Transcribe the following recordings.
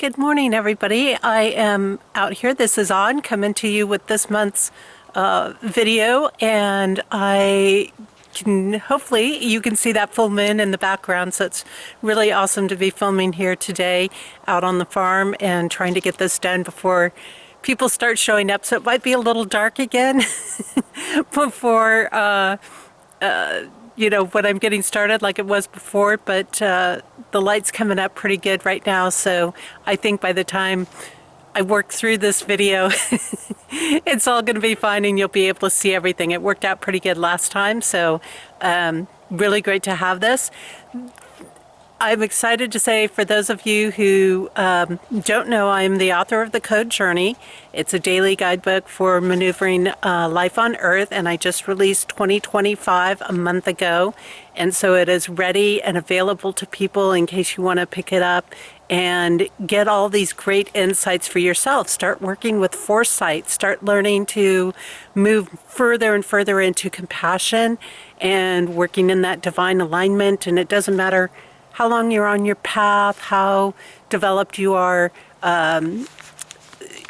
good morning, everybody. I am out here. This is On, coming to you with this month's video, and hopefully you can see that full moon in the background, so it's really awesome to be filming here today out on the farm and trying to get this done before people start showing up. So it might be a little dark again before when I'm getting started like it was before, but the light's coming up pretty good right now, so I think by the time I work through this video, it's all going to be fine and you'll be able to see everything. It worked out pretty good last time, so really great to have this. I'm excited to say, for those of you who don't know, I'm the author of The Code Journey. It's a daily guidebook for maneuvering life on Earth, and I just released 2025 a month ago. And so it is ready and available to people in case you want to pick it up and get all these great insights for yourself. Start working with foresight. Start learning to move further and further into compassion and working in that divine alignment. And it doesn't matter how long you're on your path, how developed you are,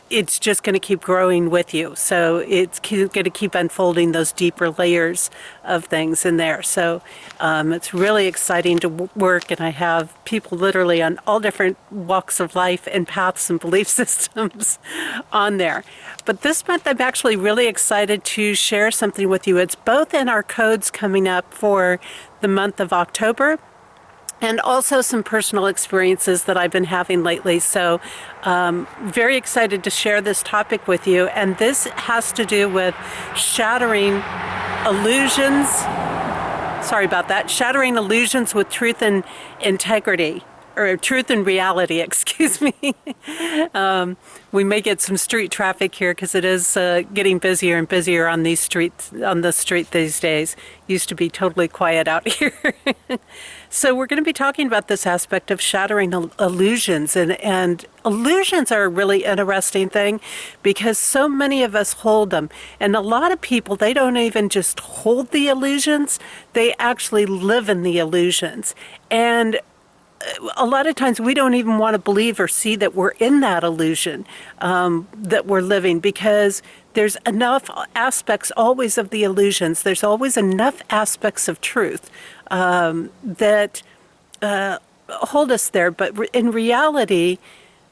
it's just going to keep growing with you. So it's going to keep unfolding those deeper layers of things in there. So it's really exciting to work, and I have people literally on all different walks of life and paths and belief systems on there. But this month I'm actually really excited to share something with you. It's both in our codes coming up for the month of October, and also some personal experiences that I've been having lately. So very excited to share this topic with you. And this has to do with shattering illusions. Sorry about that. Shattering illusions with truth and integrity. Or truth and reality, excuse me. We may get some street traffic here because it is getting busier and busier on these streets, on the street these days. Used to be totally quiet out here. So we're going to be talking about this aspect of shattering illusions, and illusions are a really interesting thing because so many of us hold them, and a lot of people, they don't even just hold the illusions, they actually live in the illusions. And a lot of times we don't even want to believe or see that we're in that illusion that we're living, because there's enough aspects always of the illusions. There's always enough aspects of truth that hold us there. But in reality,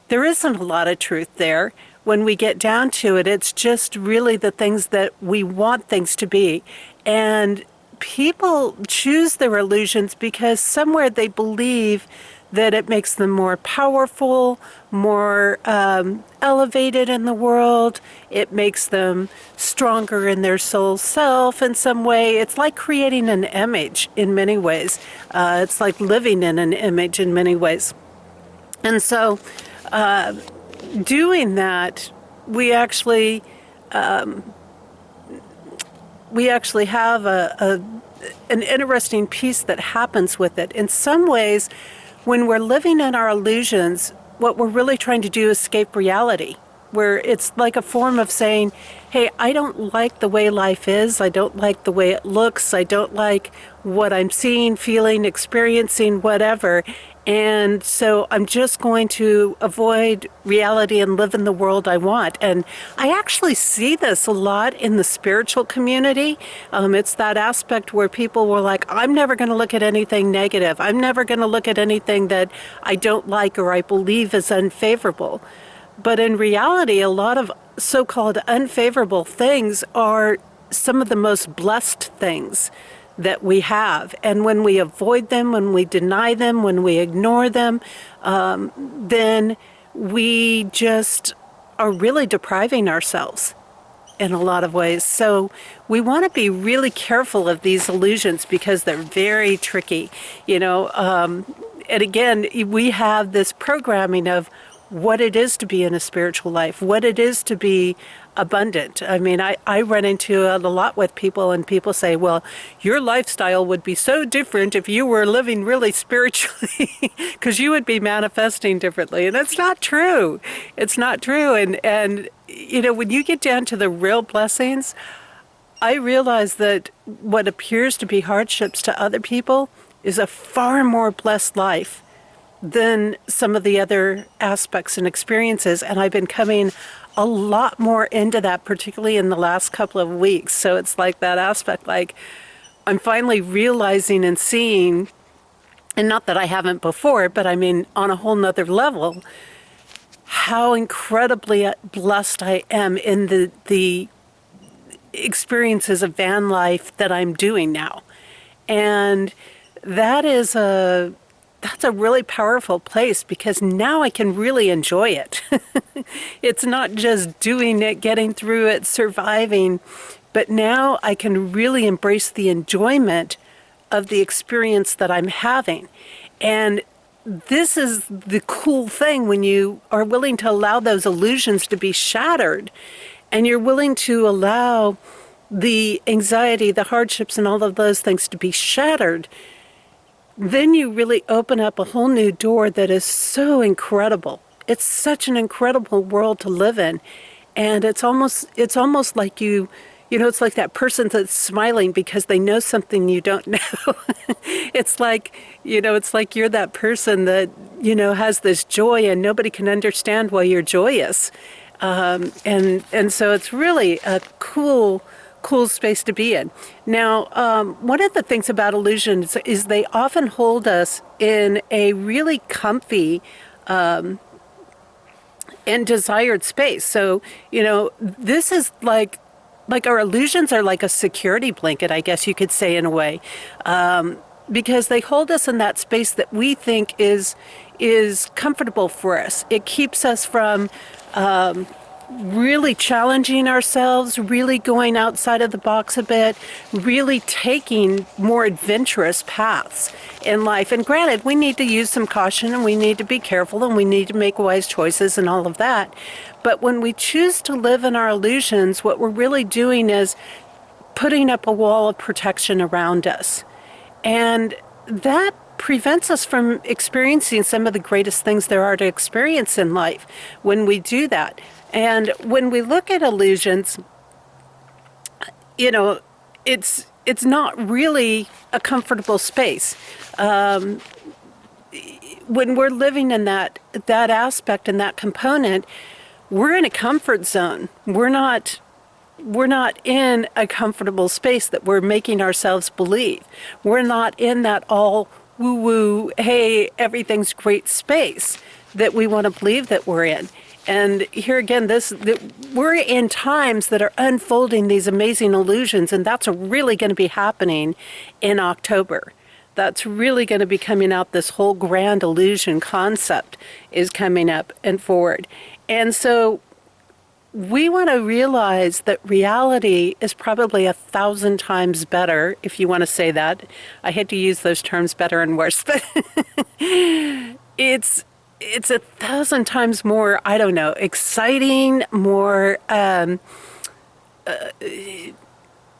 there isn't a lot of truth there. When we get down to it, it's just really the things that we want things to be. And people choose their illusions because somewhere they believe that it makes them more powerful, more elevated in the world. It makes them stronger in their soul self in some way. It's like creating an image in many ways. It's like living in an image in many ways. And so doing that, we actually have an interesting piece that happens with it. In some ways, when we're living in our illusions, what we're really trying to do is escape reality, where it's like a form of saying, hey, I don't like the way life is. I don't like the way it looks. I don't like what I'm seeing, feeling, experiencing, whatever. And so I'm just going to avoid reality and live in the world I want. And I actually see this a lot in the spiritual community. It's that aspect where people were like, I'm never going to look at anything negative. I'm never going to look at anything that I don't like or I believe is unfavorable. But in reality, a lot of so-called unfavorable things are some of the most blessed things that we have. And when we avoid them, when we deny them, when we ignore them, then we just are really depriving ourselves in a lot of ways. So we want to be really careful of these illusions because they're very tricky, and again, we have this programming of what it is to be in a spiritual life, what it is to be abundant. I mean, I run into it a lot with people, and people say, well, your lifestyle would be so different if you were living really spiritually because you would be manifesting differently. And it's not true. It's not true. And when you get down to the real blessings, I realize that what appears to be hardships to other people is a far more blessed life than some of the other aspects and experiences. And I've been coming a lot more into that, particularly in the last couple of weeks. So it's like that aspect, like I'm finally realizing and seeing, and not that I haven't before, but I mean on a whole nother level, how incredibly blessed I am in the experiences of van life that I'm doing now. And that is that's a really powerful place, because now I can really enjoy it. It's not just doing it, getting through it, surviving, but now I can really embrace the enjoyment of the experience that I'm having. And this is the cool thing when you are willing to allow those illusions to be shattered, and you're willing to allow the anxiety, the hardships, and all of those things to be shattered. Then you really open up a whole new door that is so incredible. It's such an incredible world to live in. And it's almost like it's like that person that's smiling because they know something you don't know. It's like, it's like you're that person that, has this joy and nobody can understand why you're joyous. And so it's really a cool space to be in. Now, one of the things about illusions is they often hold us in a really comfy and desired space. So, this is like our illusions are like a security blanket, I guess you could say, in a way, because they hold us in that space that we think is comfortable for us. It keeps us from really challenging ourselves, really going outside of the box a bit, really taking more adventurous paths in life. And granted, we need to use some caution, and we need to be careful, and we need to make wise choices and all of that. But when we choose to live in our illusions, what we're really doing is putting up a wall of protection around us. And that prevents us from experiencing some of the greatest things there are to experience in life when we do that. And when we look at illusions, it's not really a comfortable space. When we're living in that aspect and that component, we're in a comfort zone. We're not in a comfortable space that we're making ourselves believe. We're not in that all woo-woo, hey, everything's great space that we want to believe that we're in. And here again, we're in times that are unfolding these amazing illusions, and that's really going to be happening in October. That's really going to be coming out. This whole grand illusion concept is coming up and forward. And so we want to realize that reality is probably 1,000 times better, if you want to say that. I hate to use those terms, better and worse, but it's 1,000 times more, I don't know, exciting, more,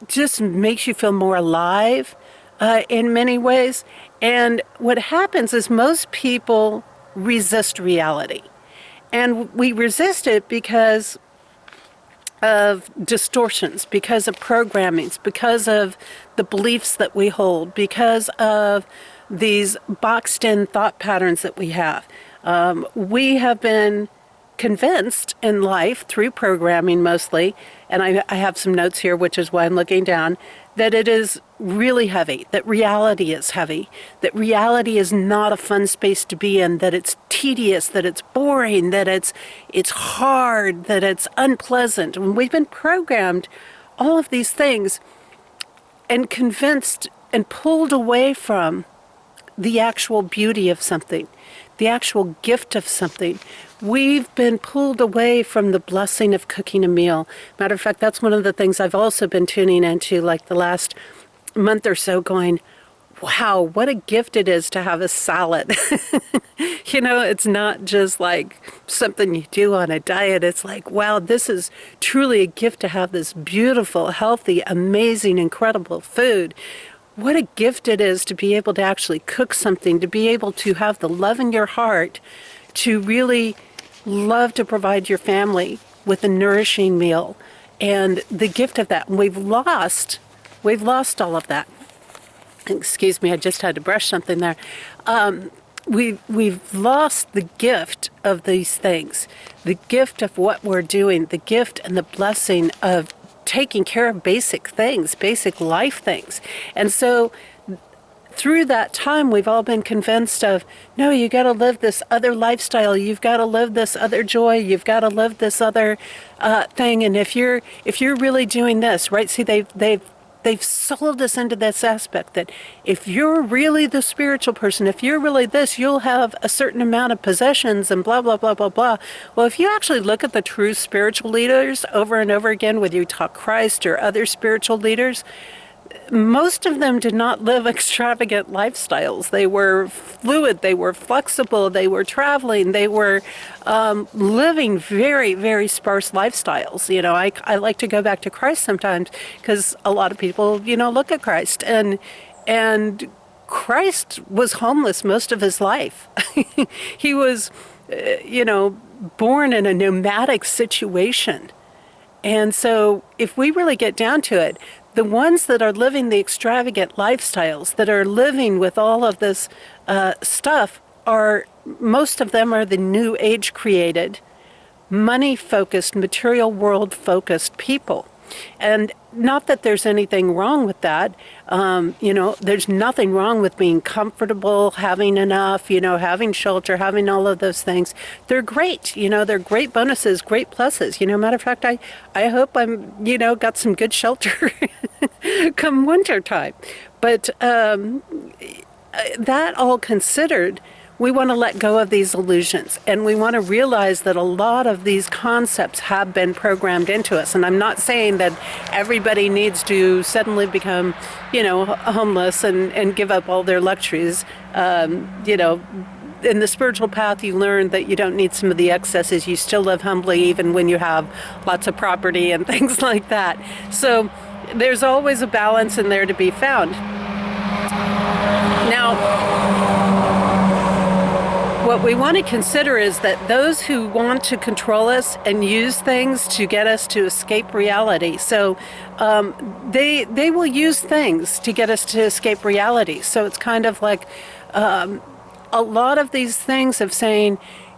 just makes you feel more alive in many ways. And what happens is most people resist reality. And we resist it because of distortions, because of programmings, because of the beliefs that we hold, because of these boxed in thought patterns that we have. We have been convinced in life through programming mostly, and I have some notes here, which is why I'm looking down, that it is really heavy, that reality is heavy, that reality is not a fun space to be in, that it's tedious, that it's boring, that it's hard, that it's unpleasant. And we've been programmed all of these things and convinced and pulled away from the actual beauty of something, the actual gift of something. We've been pulled away from the blessing of cooking a meal. Matter of fact, that's one of the things I've also been tuning into like the last month or so, going, wow, what a gift it is to have a salad. It's not just like something you do on a diet. It's like, wow, this is truly a gift to have this beautiful, healthy, amazing, incredible food. What a gift it is to be able to actually cook something, to be able to have the love in your heart, to really love to provide your family with a nourishing meal, and the gift of that. And we've lost all of that. Excuse me, I just had to brush something there. we've lost the gift of these things, the gift of what we're doing, the gift and the blessing of taking care of basic things, basic life things. And so through that time, we've all been convinced of, no, you got to live this other lifestyle. You've got to live this other joy. You've got to live this other thing. And if you're really doing this, right? See, they've sold us into this aspect that if you're really the spiritual person, if you're really this, you'll have a certain amount of possessions and blah, blah, blah, blah, blah. Well, if you actually look at the true spiritual leaders over and over again, whether you talk Christ or other spiritual leaders, most of them did not live extravagant lifestyles. They were fluid, they were flexible, they were traveling, they were living very, very sparse lifestyles. You know, I like to go back to Christ sometimes because a lot of people, you know, look at Christ and Christ was homeless most of his life. He was, you know, born in a nomadic situation. And so if we really get down to it, the ones that are living the extravagant lifestyles, that are living with all of this stuff, are, most of them are the New Age created, money-focused, material world-focused people. And not that there's anything wrong with that. You know, there's nothing wrong with being comfortable, having enough, you know, having shelter, having all of those things. They're great. You know, they're great bonuses, great pluses. You know, matter of fact, I hope I'm, you know, got some good shelter come winter time. But that all considered, we want to let go of these illusions, and we want to realize that a lot of these concepts have been programmed into us. And I'm not saying that everybody needs to suddenly become, you know, homeless and give up all their luxuries. You know, in the spiritual path, you learn that you don't need some of the excesses. You still live humbly even when you have lots of property and things like that. So there's always a balance in there to be found. Now, what we want to consider is that those who want to control us and use things to get us to escape reality, so they will use things to get us to escape reality. So it's kind of like a lot of these things of saying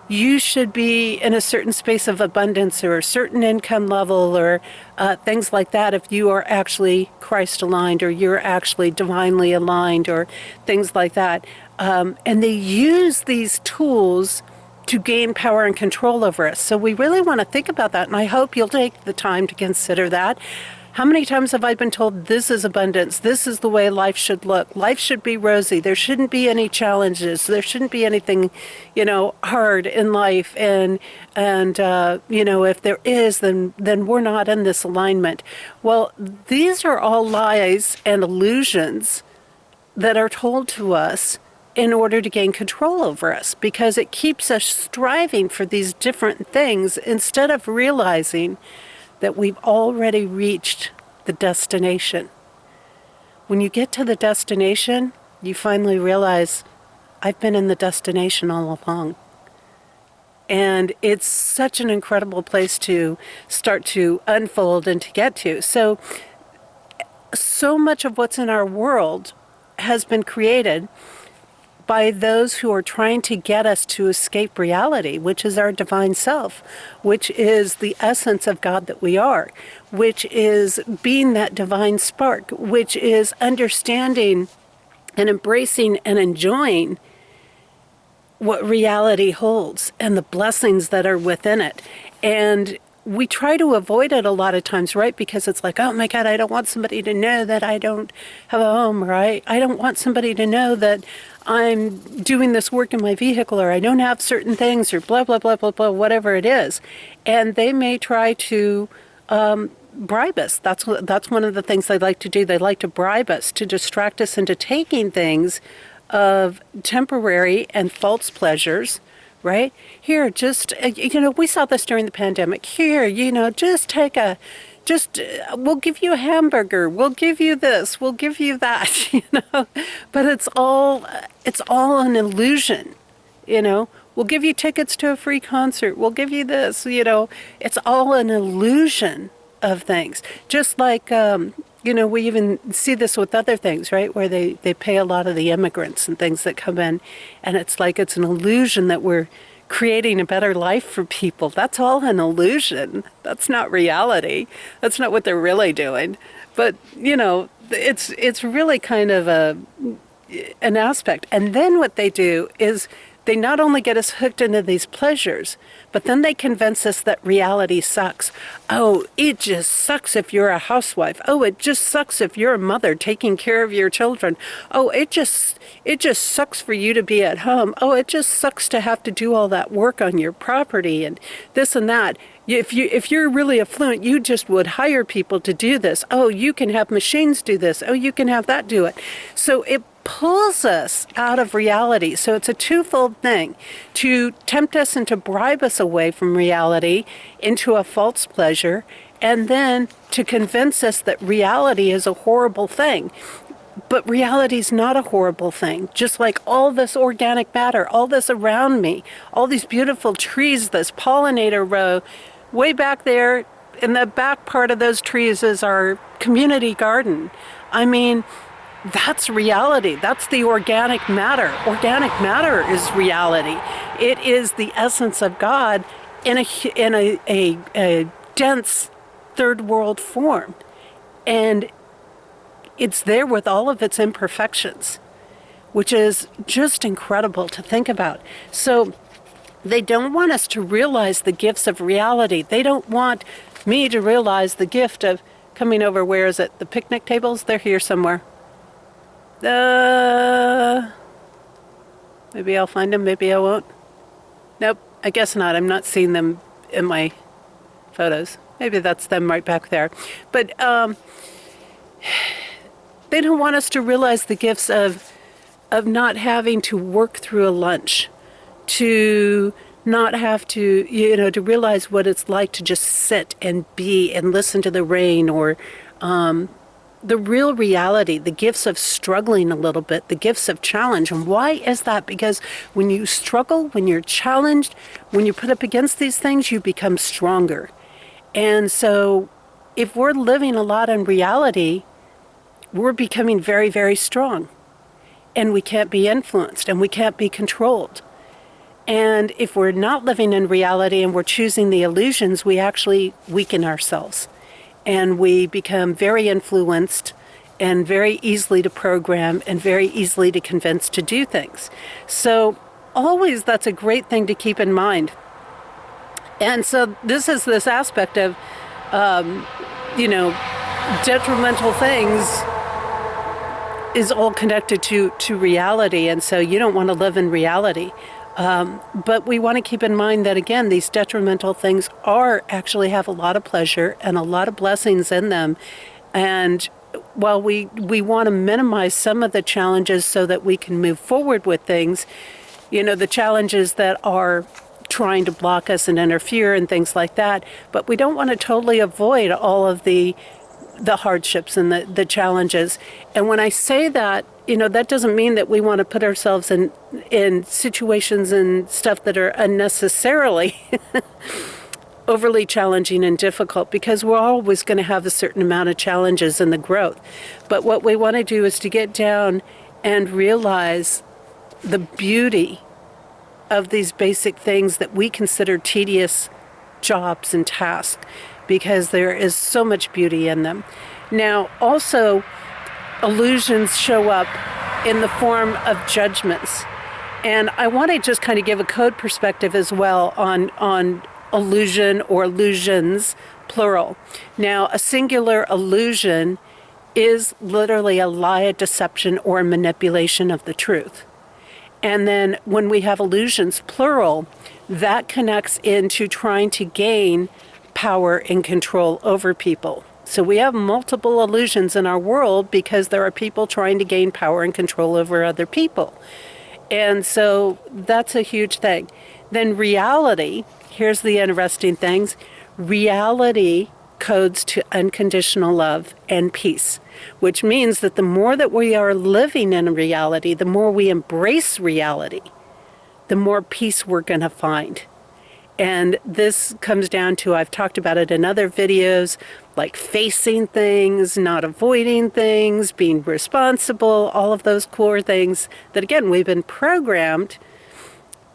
you should be in a certain space of abundance or a certain income level or things like that if you are actually Christ aligned or you're actually divinely aligned or things like that. And they use these tools to gain power and control over us. So we really want to think about that, and I hope you'll take the time to consider that. How many times have I been told this is abundance, this is the way life should look, life should be rosy, there shouldn't be any challenges, there shouldn't be anything, you know, hard in life, and you know, if there is, then we're not in this alignment. Well, these are all lies and illusions that are told to us in order to gain control over us, because it keeps us striving for these different things instead of realizing that we've already reached the destination. When you get to the destination, you finally realize, I've been in the destination all along. And it's such an incredible place to start to unfold and to get to. So much of what's in our world has been created by those who are trying to get us to escape reality, which is our divine self, which is the essence of God that we are, which is being that divine spark, which is understanding and embracing and enjoying what reality holds and the blessings that are within it. And we try to avoid it a lot of times, right? Because it's like, oh my God, I don't want somebody to know that I don't have a home, right? I don't want somebody to know that I'm doing this work in my vehicle, or I don't have certain things, or blah, blah, blah, blah, blah, whatever it is. And they may try to bribe us. That's one of the things they like to do. They like to bribe us, to distract us into taking things of temporary and false pleasures, right? Here, just, you know, we saw this during the pandemic. Here, you know, we'll give you a hamburger, we'll give you this, we'll give you that, you know. But it's all an illusion, you know. We'll give you tickets to a free concert, we'll give you this, you know. It's all an illusion of things. Just like we even see this with other things, right? Where they pay a lot of the immigrants and things that come in. And it's like it's an illusion that we're creating a better life for people. That's all an illusion. That's not reality. That's not what they're really doing. But, it's really kind of an aspect. And then what they do is they not only get us hooked into these pleasures, but then they convince us that reality sucks. Oh, it just sucks if you're a housewife. Oh, it just sucks if you're a mother taking care of your children. Oh, it just sucks for you to be at home. Oh, it just sucks to have to do all that work on your property and this and that. If you're really affluent, you just would hire people to do this. Oh, you can have machines do this. Oh, you can have that do it. So it pulls us out of reality. So it's a twofold thing: to tempt us and to bribe us away from reality into a false pleasure, and then to convince us that reality is a horrible thing. But reality is not a horrible thing. Just like all this organic matter, all this around me, all these beautiful trees, this pollinator row, way back there in the back part of those trees is our community garden. I mean, that's reality. That's the organic matter. Organic matter is reality. It is the essence of God in a dense third world form. And it's there with all of its imperfections, which is just incredible to think about. So they don't want us to realize the gifts of reality. They don't want me to realize the gift of coming over, where is it? The picnic tables? They're here somewhere. Maybe I'll find them, maybe I won't. Nope, I guess not. I'm not seeing them in my photos. Maybe that's them right back there. But they don't want us to realize the gifts of not having to work through a lunch, to not have to, to realize what it's like to just sit and be and listen to the rain, or the real reality, the gifts of struggling a little bit, the gifts of challenge. And why is that? Because when you struggle, when you're challenged, when you put up against these things, you become stronger. And so if we're living a lot in reality, we're becoming very, very strong. And we can't be influenced, and we can't be controlled. And if we're not living in reality and we're choosing the illusions, we actually weaken ourselves. And we become very influenced and very easily to program and very easily to convince to do things. So always that's a great thing to keep in mind. And so this is this aspect of, detrimental things is all connected to reality. And so you don't want to live in reality. But we want to keep in mind that, again, these detrimental things actually have a lot of pleasure and a lot of blessings in them. And while we want to minimize some of the challenges so that we can move forward with things, the challenges that are trying to block us and interfere and things like that, but we don't want to totally avoid all of the hardships and the challenges. And when I say that, that doesn't mean that we want to put ourselves in situations and stuff that are unnecessarily overly challenging and difficult, because we're always going to have a certain amount of challenges in the growth. But what we want to do is to get down and realize the beauty of these basic things that we consider tedious jobs and tasks, because there is so much beauty in them. Now, also, illusions show up in the form of judgments. And I want to just kind of give a code perspective as well on illusion or illusions, plural. Now, a singular illusion is literally a lie, a deception, or a manipulation of the truth. And then when we have illusions, plural, that connects into trying to gain power and control over people. So we have multiple illusions in our world because there are people trying to gain power and control over other people. And so that's a huge thing. Then reality, here's the interesting things. Reality codes to unconditional love and peace, which means that the more that we are living in reality, the more we embrace reality, the more peace we're going to find. And this comes down to, I've talked about it in other videos, like facing things, not avoiding things, being responsible, all of those core things that, again, we've been programmed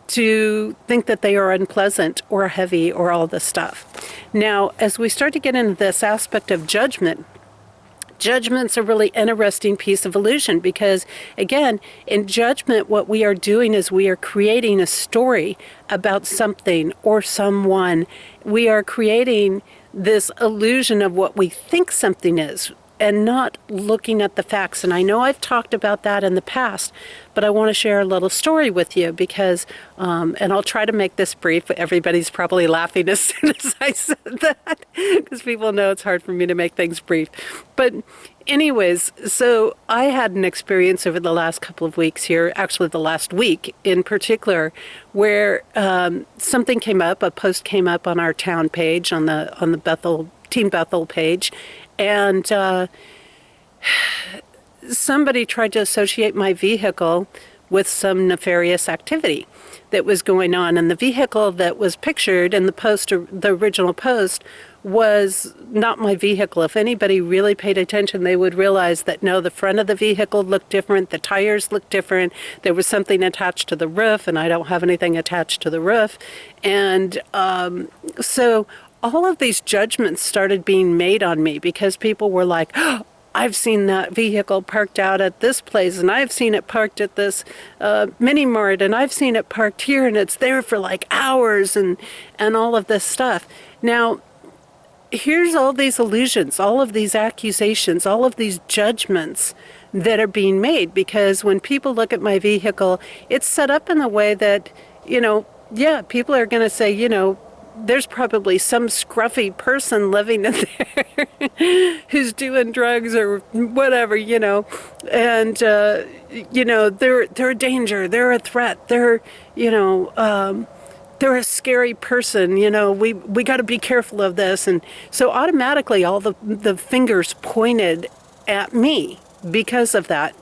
to think that they are unpleasant or heavy or all this stuff. Now, as we start to get into this aspect of judgment, judgment's a really interesting piece of illusion because, again, in judgment, what we are doing is we are creating a story about something or someone. We are creating this illusion of what we think something is and not looking at the facts. And I know I've talked about that in the past, but I want to share a little story with you because, and I'll try to make this brief. Everybody's probably laughing as soon as I said that because people know it's hard for me to make things brief. But anyways, so I had an experience over the last couple of weeks here, actually the last week in particular, where something came up, a post came up on our town page, on the Bethel, Team Bethel page, and somebody tried to associate my vehicle with some nefarious activity that was going on. And the vehicle that was pictured in the post, the original post, was not my vehicle. If anybody really paid attention, they would realize that no, the front of the vehicle looked different, the tires looked different, there was something attached to the roof, and I don't have anything attached to the roof. And so all of these judgments started being made on me because people were like, oh, I've seen that vehicle parked out at this place, and I've seen it parked at this mini mart, and I've seen it parked here, and it's there for like hours, and all of this stuff. Now, here's all these illusions, all of these accusations, all of these judgments that are being made, because when people look at my vehicle, it's set up in a way that, yeah, people are going to say, there's probably some scruffy person living in there who's doing drugs or whatever, and, they're a danger, they're a threat, they're a scary person, we got to be careful of this. And so automatically all the fingers pointed at me because of that.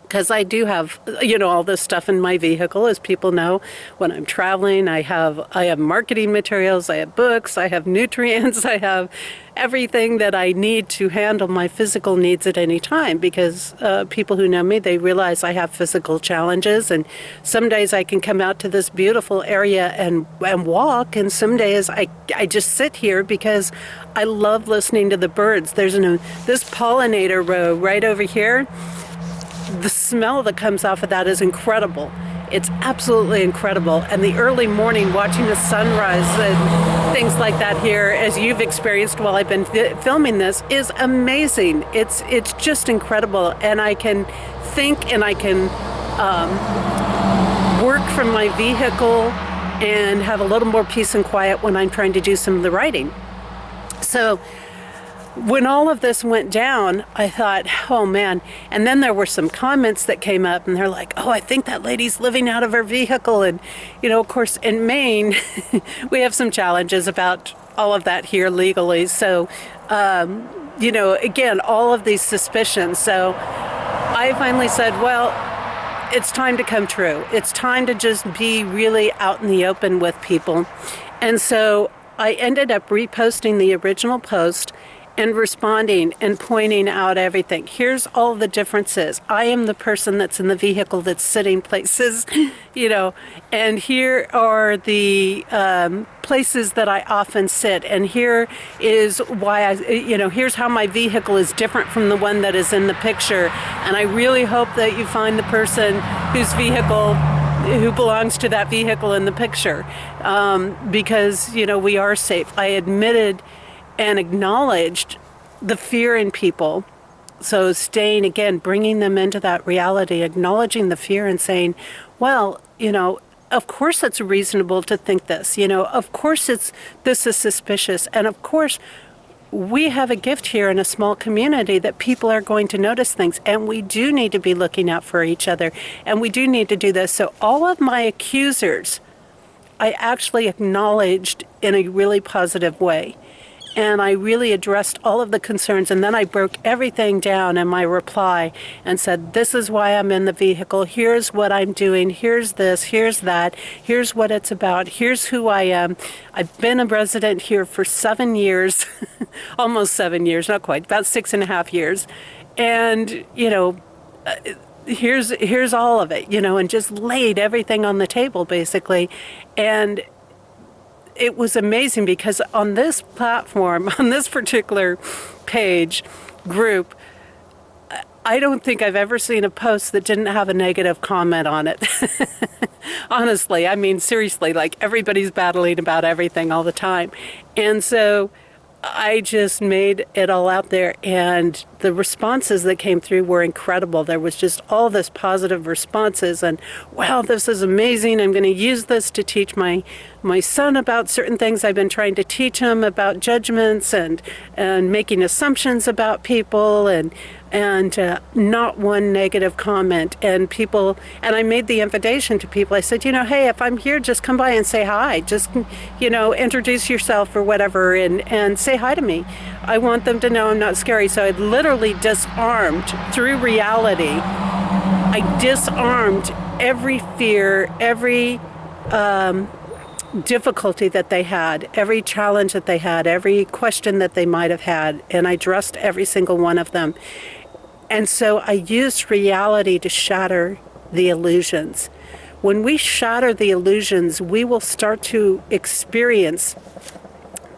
Because I do have, all this stuff in my vehicle, as people know. When I'm traveling, I have marketing materials, I have books, I have nutrients, I have everything that I need to handle my physical needs at any time. Because people who know me, they realize I have physical challenges, and some days I can come out to this beautiful area and walk, and some days I just sit here because I love listening to the birds. There's this pollinator row right over here. The smell that comes off of that is incredible. It's absolutely incredible. And the early morning, watching the sunrise and things like that here, as you've experienced while I've been filming this, is amazing. It's just incredible. And I can think and I can work from my vehicle and have a little more peace and quiet when I'm trying to do some of the writing. So when all of this went down, I thought, oh man. And then there were some comments that came up, and they're like, oh, I think that lady's living out of her vehicle. And, of course, in Maine, we have some challenges about all of that here legally. So, again, all of these suspicions. So I finally said, well, it's time to come true. It's time to just be really out in the open with people. And so I ended up reposting the original post and responding and pointing out everything. Here's all the differences. I am the person that's in the vehicle that's sitting places, and here are the places that I often sit, and here is why here's how my vehicle is different from the one that is in the picture. And I really hope that you find the person who belongs to that vehicle in the picture, because, we are safe. I admitted and acknowledged the fear in people. So bringing them into that reality, acknowledging the fear and saying, well, of course it's reasonable to think this, of course this is suspicious. And of course we have a gift here in a small community that people are going to notice things, and we do need to be looking out for each other, and we do need to do this. So all of my accusers, I actually acknowledged in a really positive way. And I really addressed all of the concerns, and then I broke everything down in my reply and said, this is why I'm in the vehicle, here's what I'm doing, here's this, here's that, here's what it's about, here's who I am. I've been a resident here for 7 years, almost 7 years, not quite, about 6.5 years. And, here's all of it, and just laid everything on the table, basically. And it was amazing because on this platform, on this particular page group, I don't think I've ever seen a post that didn't have a negative comment on it. Honestly, I mean, seriously, like everybody's battling about everything all the time. And so I just made it all out there, and the responses that came through were incredible. There was just all this positive responses, and wow, this is amazing. I'm going to use this to teach my son about certain things I've been trying to teach him about judgments and making assumptions about people, and not one negative comment. And I made the invitation to people. I said, hey, if I'm here, just come by and say hi. Just, introduce yourself or whatever, and say hi to me. I want them to know I'm not scary. So I literally disarmed through reality. I disarmed every fear, every difficulty that they had, every challenge that they had, every question that they might have had, and I addressed every single one of them. And so I used reality to shatter the illusions. When we shatter the illusions, we will start to experience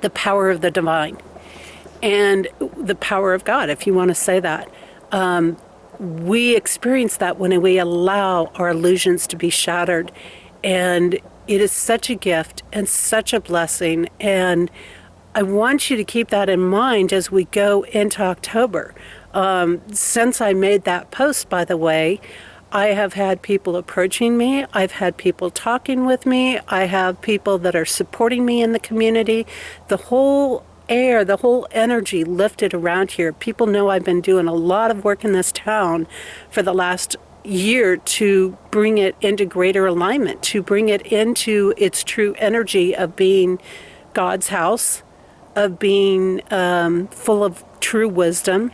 the power of the divine and the power of God, if you want to say that. We experience that when we allow our illusions to be shattered. And it is such a gift and such a blessing. And I want you to keep that in mind as we go into October. Since I made that post, by the way, I have had people approaching me. I've had people talking with me. I have people that are supporting me in the community. The whole air, the whole energy lifted around here. People know I've been doing a lot of work in this town for the last year to bring it into greater alignment, to bring it into its true energy of being God's house, of being full of true wisdom,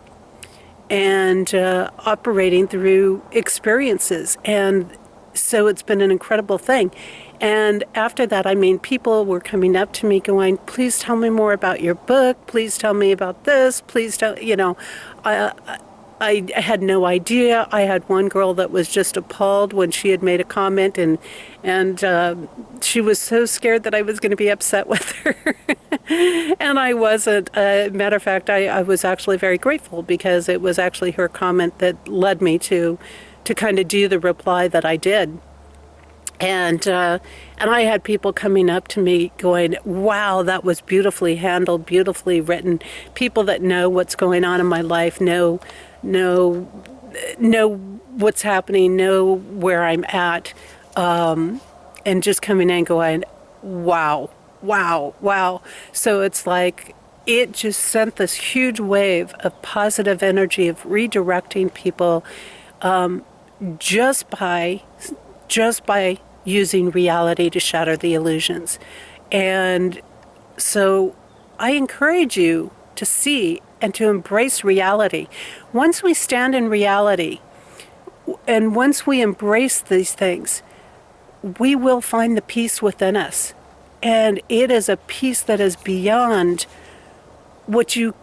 and operating through experiences. And so it's been an incredible thing. And after that, people were coming up to me going, please tell me more about your book. Please tell me about this. Please tell, I had no idea. I had one girl that was just appalled when she had made a comment, and she was so scared that I was going to be upset with her. And I wasn't. Matter of fact, I was actually very grateful, because it was actually her comment that led me to kind of do the reply that I did. And I had people coming up to me going, wow, that was beautifully handled, beautifully written. People that know what's going on in my life, know what's happening, know where I'm at, and just coming in going, wow. So it's like it just sent this huge wave of positive energy of redirecting people just by using reality to shatter the illusions. And so I encourage you to see and to embrace reality. Once we stand in reality, and once we embrace these things, we will find the peace within us. And it is a peace that is beyond what you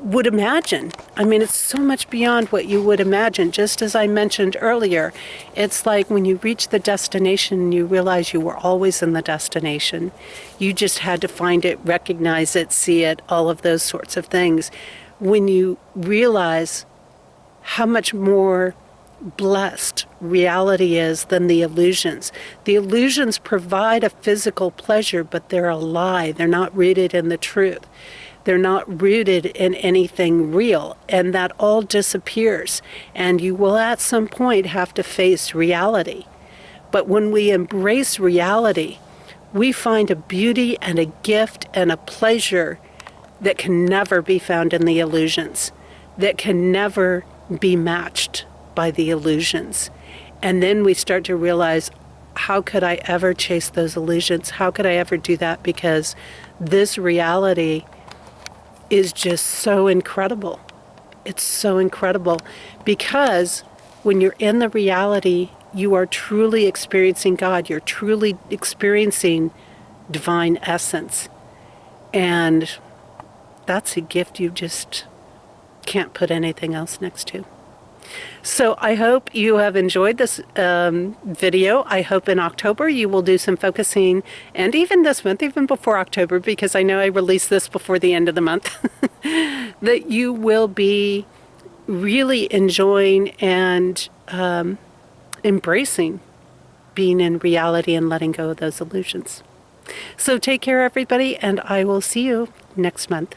would imagine. It's so much beyond what you would imagine. Just as I mentioned earlier, it's like when you reach the destination, you realize you were always in the destination. You just had to find it, recognize it, see it, all of those sorts of things. When you realize how much more blessed reality is than the illusions. The illusions provide a physical pleasure, but they're a lie. They're not rooted in the truth. They're not rooted in anything real, and that all disappears. And you will at some point have to face reality. But when we embrace reality, we find a beauty and a gift and a pleasure that can never be found in the illusions, that can never be matched by the illusions. And then we start to realize, how could I ever chase those illusions? How could I ever do that? Because this reality is just so incredible. It's so incredible because when you're in the reality, you are truly experiencing God. You're truly experiencing divine essence. And that's a gift you just can't put anything else next to. So I hope you have enjoyed this video. I hope in October you will do some focusing, and even this month, even before October, because I know I released this before the end of the month, that you will be really enjoying and embracing being in reality and letting go of those illusions. So take care, everybody, and I will see you next month.